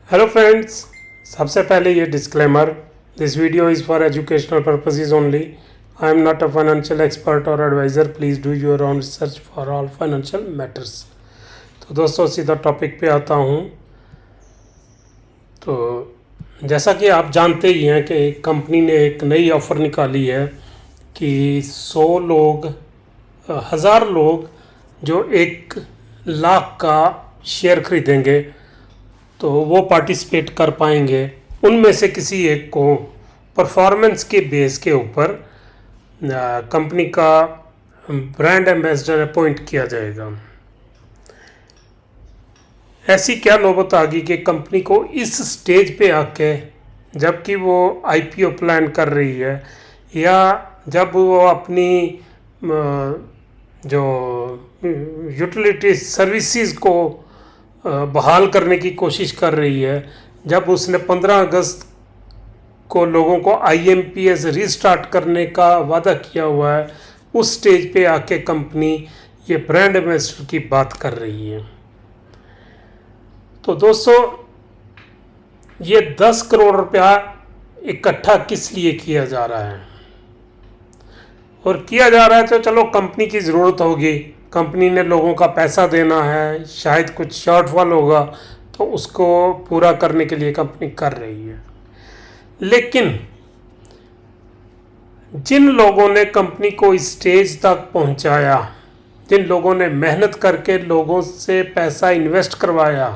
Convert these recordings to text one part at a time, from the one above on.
Hello friends, सबसे पहले ये disclaimer, this video is for educational purposes only. I am not a financial expert और advisor. Please do your own research for all financial matters. तो दोस्तों, सीधा topic पे आता हूँ। तो जैसा कि आप जानते ही हैं कि कंपनी ने एक नई ऑफ़र निकाली है कि 100 लोग, 1000 लोग जो 1 लाख का शेयर खरीदेंगे तो वो पार्टिसिपेट कर पाएंगे। उनमें से किसी एक को परफॉर्मेंस के बेस के ऊपर कंपनी का ब्रांड एम्बेसडर अपॉइंट किया जाएगा। ऐसी क्या नौबत आ गई कि कंपनी को इस स्टेज पे आके, जबकि वो आईपीओ प्लान कर रही है या जब वो अपनी जो यूटिलिटी सर्विसेज को बहाल करने की कोशिश कर रही है, जब उसने 15 अगस्त को लोगों को आईएमपीएस रीस्टार्ट करने का वादा किया हुआ है, उस स्टेज पे आके कंपनी ये ब्रांड एम्बेसडर की बात कर रही है। तो दोस्तों, ये 10 करोड़ रुपया इकट्ठा किस लिए किया जा रहा है? और किया जा रहा है तो चलो, कंपनी की ज़रूरत होगी, कंपनी ने लोगों का पैसा देना है, शायद कुछ शॉर्टफॉल होगा तो उसको पूरा करने के लिए कंपनी कर रही है। लेकिन जिन लोगों ने कंपनी को इस स्टेज तक पहुंचाया, जिन लोगों ने मेहनत करके लोगों से पैसा इन्वेस्ट करवाया,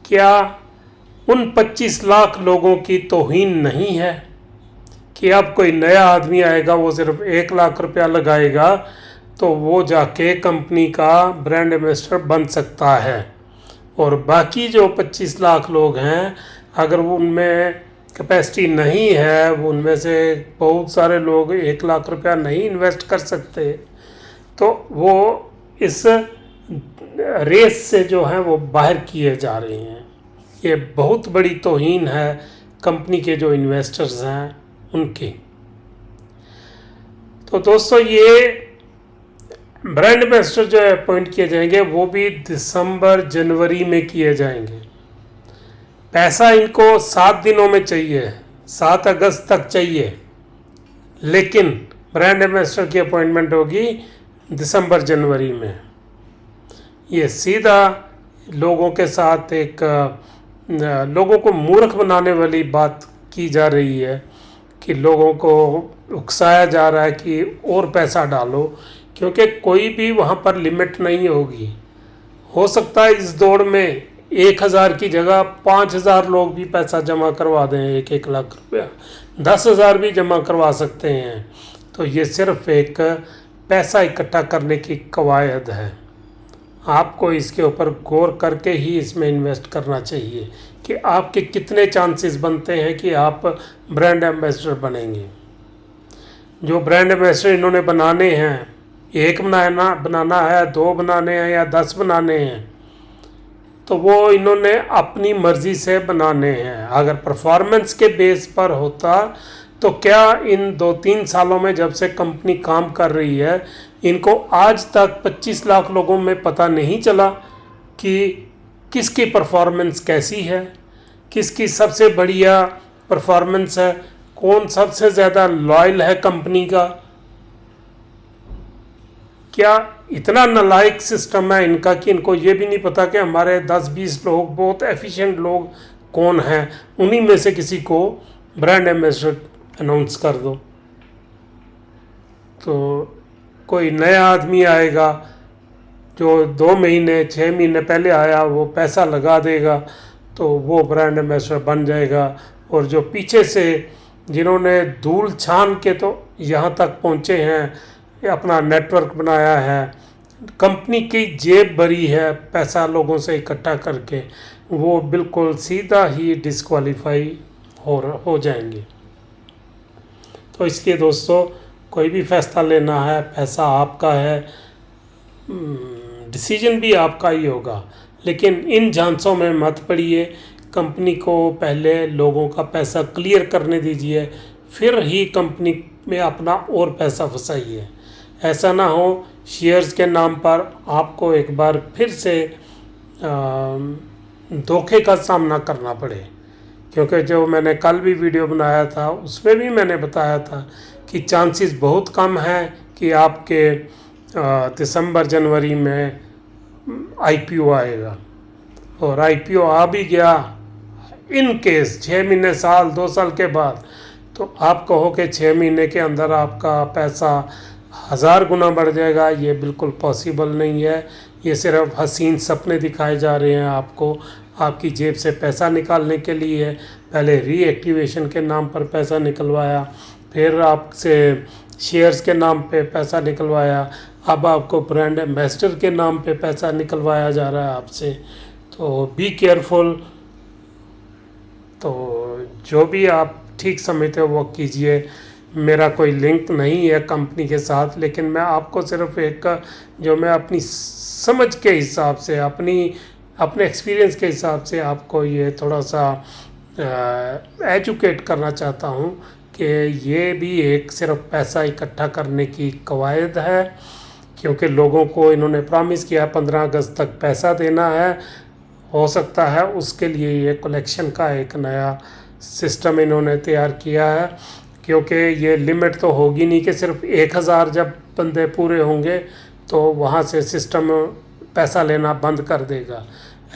क्या उन 25 लाख लोगों की तौहीन नहीं है कि अब कोई नया आदमी आएगा, वो सिर्फ 1 लाख रुपया लगाएगा तो वो जाके कंपनी का ब्रांड एम्बेसडर बन सकता है, और बाकी जो 25 लाख लोग हैं, अगर वो उनमें कैपेसिटी नहीं है, वो उनमें से बहुत सारे लोग 1 लाख रुपया नहीं इन्वेस्ट कर सकते, तो वो इस रेस से जो है वो बाहर किए जा रहे हैं। ये बहुत बड़ी तौहीन है कंपनी के जो इन्वेस्टर्स हैं उनकी। तो दोस्तों, ये ब्रांड एम्बेसडर जो अपॉइंट किए जाएंगे वो भी दिसंबर जनवरी में किए जाएंगे। पैसा इनको 7 दिनों में चाहिए, 7 अगस्त तक चाहिए, लेकिन ब्रांड एम्बेसडर की अपॉइंटमेंट होगी दिसंबर जनवरी में। ये सीधा लोगों के साथ एक लोगों को मूर्ख बनाने वाली बात की जा रही है कि लोगों को उकसाया जा रहा है कि और पैसा डालो, क्योंकि कोई भी वहाँ पर लिमिट नहीं होगी। हो सकता है इस दौड़ में 1000 की जगह 5000 लोग भी पैसा जमा करवा दें, 1-1 लाख रुपया, 10,000 भी जमा करवा सकते हैं। तो ये सिर्फ एक पैसा इकट्ठा करने की कवायद है। आपको इसके ऊपर गौर करके ही इसमें इन्वेस्ट करना चाहिए कि आपके कितने चांसेस बनते हैं कि आप ब्रांड एम्बेसडर बनेंगे। जो ब्रांड एम्बेसडर इन्होंने बनाने हैं, 1 बनाना है, 2 बनाने हैं या 10 बनाने हैं, तो वो इन्होंने अपनी मर्ज़ी से बनाने हैं। अगर परफॉर्मेंस के बेस पर होता तो क्या इन 2-3 सालों में जब से कंपनी काम कर रही है, इनको आज तक 25 लाख लोगों में पता नहीं चला कि किसकी परफॉर्मेंस कैसी है, किसकी सबसे बढ़िया परफॉर्मेंस है, कौन सबसे ज़्यादा लॉयल है कंपनी का? क्या इतना नालायक सिस्टम है इनका कि इनको ये भी नहीं पता कि हमारे 10-20 लोग, बहुत एफिशिएंट लोग कौन हैं, उन्हीं में से किसी को ब्रांड एम्बेसडर अनाउंस कर दो। तो कोई नया आदमी आएगा जो 2 महीने 6 महीने पहले आया, वो पैसा लगा देगा तो वो ब्रांड एम्बेसडर बन जाएगा। और जो पीछे से जिन्होंने धूल छान के तो यहाँ तक पहुँचे हैं, अपना नेटवर्क बनाया है, कंपनी की जेब भरी है पैसा लोगों से इकट्ठा करके, वो बिल्कुल सीधा ही डिस्क्वालीफाई हो जाएंगे। तो इसलिए दोस्तों, कोई भी फैसला लेना है, पैसा आपका है, डिसीजन भी आपका ही होगा, लेकिन इन झांसों में मत पड़िए। कंपनी को पहले लोगों का पैसा क्लियर करने दीजिए, फिर ही कंपनी में अपना और पैसा फंसाइए। ऐसा ना हो शेयर्स के नाम पर आपको एक बार फिर से धोखे का सामना करना पड़े। क्योंकि जो मैंने कल भी वीडियो बनाया था उसमें भी मैंने बताया था कि चांसेस बहुत कम है कि आपके दिसंबर जनवरी में आईपीओ आएगा, और आईपीओ आ भी गया इन केस 6 महीने, साल, 2 साल के बाद, तो आप कहो कि 6 महीने के अंदर आपका पैसा 1000 गुना बढ़ जाएगा, ये बिल्कुल पॉसिबल नहीं है। ये सिर्फ हसीन सपने दिखाए जा रहे हैं आपको, आपकी जेब से पैसा निकालने के लिए। पहले रीएक्टिवेशन के नाम पर पैसा निकलवाया, फिर आपसे शेयर्स के नाम पे पैसा निकलवाया, अब आपको ब्रांड एम्बेसडर के नाम पे पैसा निकलवाया जा रहा है आपसे। तो बी केयरफुल। तो जो भी आप ठीक समझते हो वो कीजिए। मेरा कोई लिंक नहीं है कंपनी के साथ, लेकिन मैं आपको सिर्फ एक जो मैं अपनी समझ के हिसाब से, अपने एक्सपीरियंस के हिसाब से आपको ये थोड़ा सा एजुकेट करना चाहता हूँ कि ये भी एक सिर्फ पैसा इकट्ठा करने की कवायद है। क्योंकि लोगों को इन्होंने प्रॉमिस किया 15 अगस्त तक पैसा देना है, हो सकता है उसके लिए ये कलेक्शन का एक नया सिस्टम इन्होंने तैयार किया है। क्योंकि ये लिमिट तो होगी नहीं कि सिर्फ 1000 जब बंदे पूरे होंगे तो वहाँ से सिस्टम पैसा लेना बंद कर देगा,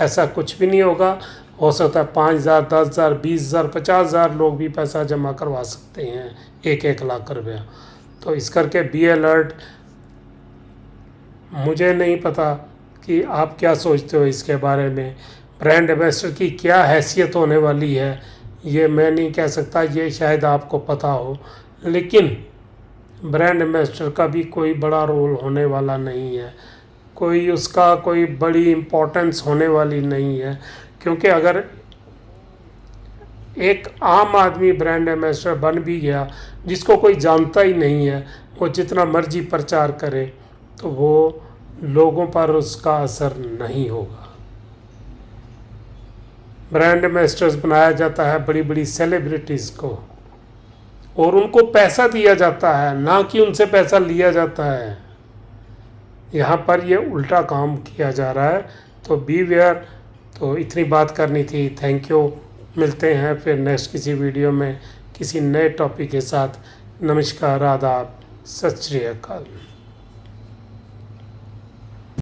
ऐसा कुछ भी नहीं होगा। हो सकता है 5000, 10000, 20000, 50000 लोग भी पैसा जमा करवा सकते हैं, 1-1 लाख रुपया। तो इस करके बी अलर्ट। मुझे नहीं पता कि आप क्या सोचते हो इसके बारे में, ब्रांड एम्बेसडर की क्या हैसियत होने वाली है ये मैं नहीं कह सकता, ये शायद आपको पता हो। लेकिन ब्रांड एम्बेसडर का भी कोई बड़ा रोल होने वाला नहीं है, कोई उसका कोई बड़ी इम्पोर्टेंस होने वाली नहीं है। क्योंकि अगर एक आम आदमी ब्रांड एम्बेसडर बन भी गया, जिसको कोई जानता ही नहीं है, वो जितना मर्जी प्रचार करे तो वो लोगों पर उसका असर नहीं होगा। ब्रांड एम्बेसडर्स बनाया जाता है बड़ी बड़ी सेलिब्रिटीज़ को, और उनको पैसा दिया जाता है, ना कि उनसे पैसा लिया जाता है। यहाँ पर ये उल्टा काम किया जा रहा है। तो बी वेयर। तो इतनी बात करनी थी। Thank you. मिलते हैं फिर नेक्स्ट किसी वीडियो में किसी नए टॉपिक के साथ। नमस्कार, आदाब, सत श्री अकाल।